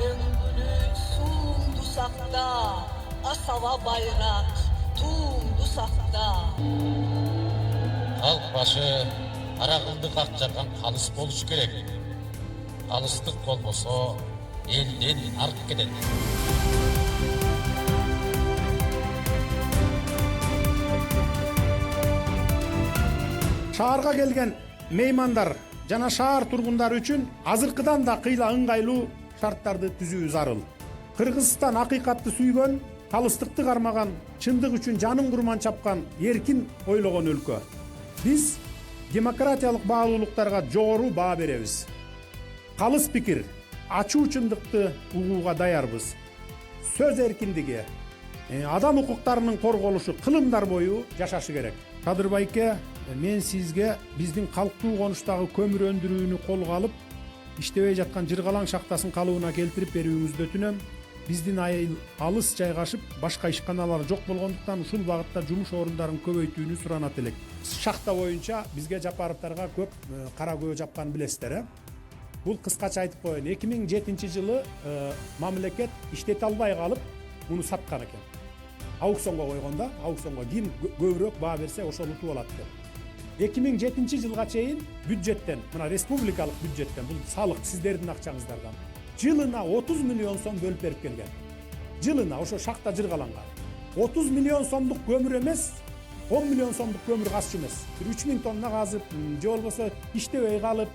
Дөңгүлү суунду сакта, асаба байрак туумду сакта. Халк башы арагынды какчарган калыс болуш керек. Калыстык болбосо элден арып кетет. Шаарга келген меймандар жана шаар тургундары үчүн азыркыдан да кыйла ыңгайлуу шарттарды түзүү зарыл. Кыргызстан акыйкатты сүйгөн, калыстыкты кармаган, чындык үчүн жанын курман чапкан, эркин ойлогон өлкө. Биз демократиялык баалуулуктарга жогору баа беребиз. Калыс пикир, ачуу чындыкты угууга даярбыз. Сөз эркиндиги, адам укуктарынын корголушу кылымдар бою жашашы керек. Кадыр байке, мен сизге биздин калктуу конуштагы көмүр өндүрүүнү колго алып, иштебей жаткан Жыргалаң шахтасын калыбына келтирип берүүңүздү өтүнөм. Биздин айыл алыс жайгашып, башка ишканалар жок болгондуктан ушул багытта жумуш орундарын көбөйтүүнү суранат элек. Шахта боюнча бизге Жапаровдорго көп кара көө жапканын билесиздер, Бул кыскача айтып коеюн. 2007 жылы мамлекет иштете албай калып, муну саткан экен. Аукционго койгондо, аукционго ким көбүрөөк баа берсе, ошол утуп алат деп. 2007 жылга чейин бюджеттен, мына республикалык бюджеттен, бул салык сиздердин акчаңыздардан жылына 30 миллион сом бөлүп берип келген. Жылына ошо шахта Жыргалаңга 30 миллион сомдук көмүр эмес, 10 миллион сомдук көмүр казчу эмес. 3000 тонна казып, же болбосо иштебей калып,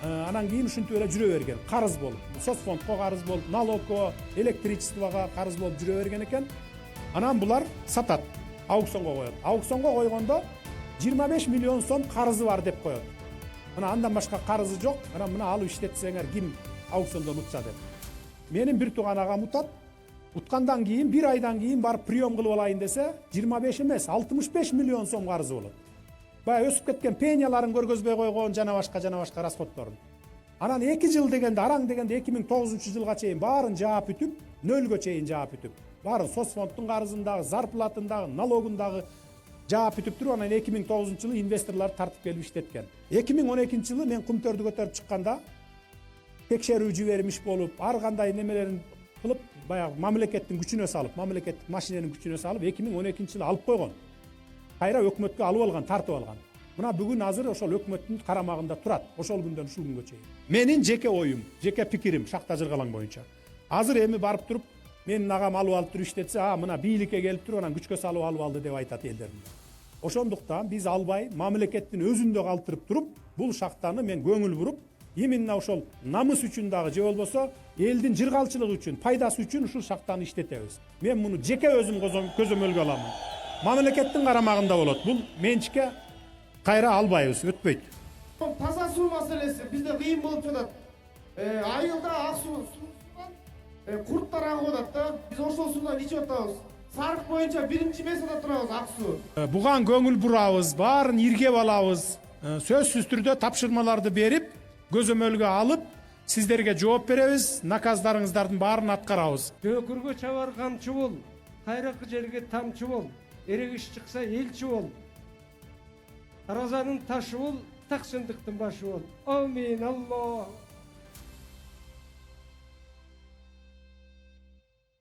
анан кийин ушинтип эле жүрө берген. Карыз болуп, соцфондко карыз болуп, налогко, электричествого карыз болуп жүрө берген экен. Анан булар сатат, аукционго коет. Аукционго койгондо 25 миллион сом карызы бар деп коет. Мына андан башка карызы жок. Анан мына алып иштетсеңер ким аукциондон утса деп. Менин бир тууган агам утат. Уткандан кийин, бир айдан кийин барып прием кылып алайын десе, 25 эмес, 65 миллион сом карызы болот. Баягы өсүп кеткен пенияларын көргөзбөй койгон, жана башка расходторун. Анан 2 жыл дегенде, араң дегенде 2009 жылга чейин баарын жаап бүтүп, нөлгө чейин жаап бүтүп, баарын соцфонддун карызындагы, зарплатындагы, налогундагы жаап бүтүп туруп, анан 2009 жылы инвесторлор тартып келип иштеткен. 2012 жылы мен кумтөрдү көтөрүп чыкканда, текшерүү жибермиш болуп, ар кандай немелерин кылып, баягы мамлекеттин күчүнө салып, мамлекеттик машиненин күчүнө салып 2012 жылы алып койгон. Кайра өкмөткө алып алган, тартып алган. Мына бүгүн азыр ошол өкмөттүн карамагында турат. Ошол күндөн ушул күнгө чейин. Менин жеке оюм, жеке пикирим шахта Жыргалаң боюнча. Азыр эми барып туруп, менин агам алып туруп иштетсе, мына бийликке келип туруп, анан күчкө салып алып алды деп айтат элдерин. Ошондуктан биз албай, мамлекеттин өзүндө калтырып туруп, бул шахтаны мен көңүл буруп, именно ошол намыс үчүн дагы, же болбосо элдин жыргалчылыгы үчүн, пайдасы үчүн ушул шахтаны иштетебиз. Мен муну жеке өзүм көзөмөлгө аламын. Мамлекеттин карамагында болот. Бул менчикке кайра албайбыз, өтпөйт. Таза суу маселеси бизде кыйын болуп жатат. Айылда ак суу курттар агып атат да. Биз ошол суудан ичип атабыз. Сарык боюнча биринчи месада турабыз ак суу. Буган көңүл бурабыз, баарын иргеп алабыз. Сөзсүз түрдө тапшырмаларды берип, көзөмөлгө алып, сиздерге жооп беребиз, наказдарыңыздардын баарын аткарабыз. Дөкүргө чабар камчы бол, кайракы жерге тамчы бол, эрегиш чыкса элчи бол. Таразанын ташы бол, так чындыктын башы бол. Амин, Аллах.